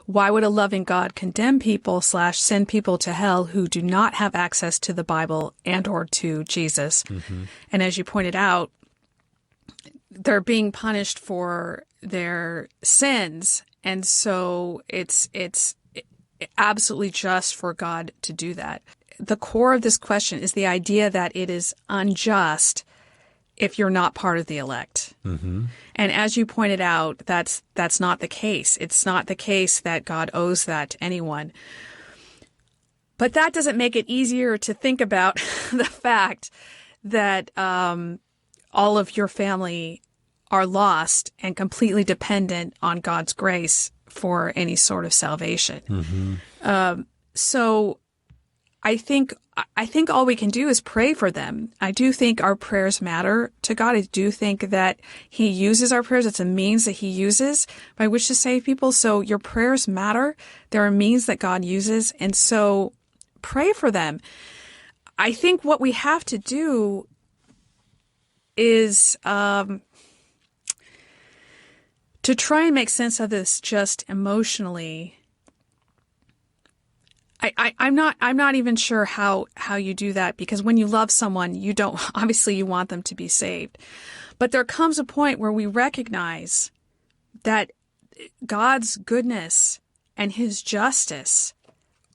why would a loving God condemn people / send people to hell who do not have access to the Bible and or to Jesus? Mm-hmm. And as you pointed out, they're being punished for their sins. And so it's absolutely just for God to do that. The core of this question is the idea that it is unjust if you're not part of the elect. Mm-hmm. And as you pointed out, that's not the case. It's not the case that God owes that to anyone. But that doesn't make it easier to think about the fact that all of your family are lost and completely dependent on God's grace for any sort of salvation. Mm-hmm. So I think all we can do is pray for them. I do think our prayers matter to God. I do think that He uses our prayers. It's a means that He uses by which to save people. So your prayers matter. There are means that God uses. And so pray for them. I think what we have to do is to try and make sense of this just emotionally. I'm not even sure how you do that, because when you love someone, you want them to be saved. But there comes a point where we recognize that God's goodness and His justice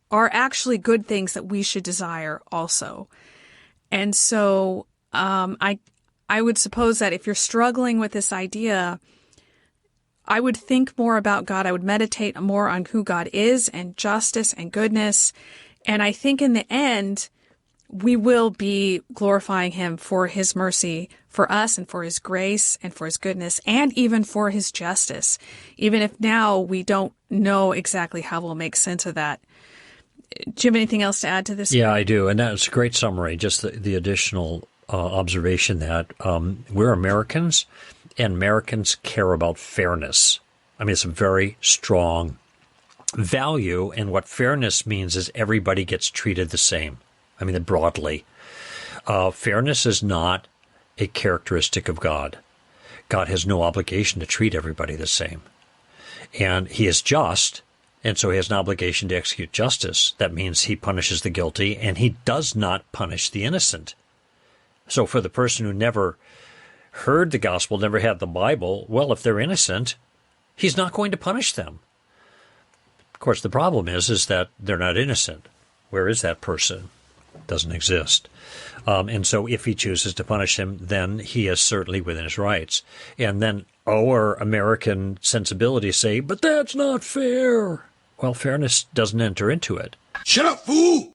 are actually good things that we should desire also. And so I would suppose that if you're struggling with this idea, I would think more about God. I would meditate more on who God is and justice and goodness. And I think in the end, we will be glorifying Him for His mercy for us and for His grace and for His goodness and even for His justice, even if now we don't know exactly how we'll make sense of that. Do you have anything else to add to this? Yeah, I do. And that's a great summary. Just the additional observation that we're Americans, and Americans care about fairness. I mean, it's a very strong value, and what fairness means is everybody gets treated the same. I mean, broadly. Fairness is not a characteristic of God. God has no obligation to treat everybody the same. And He is just, and so He has an obligation to execute justice. That means He punishes the guilty, and He does not punish the innocent. So for the person who never heard the gospel, never had the Bible, well, if they're innocent, He's not going to punish them. Of course, the problem is that they're not innocent. Where is that person? Doesn't exist. And so if He chooses to punish him, then He is certainly within His rights. And then our American sensibilities say, but that's not fair. Well, fairness doesn't enter into it. Shut up, fool!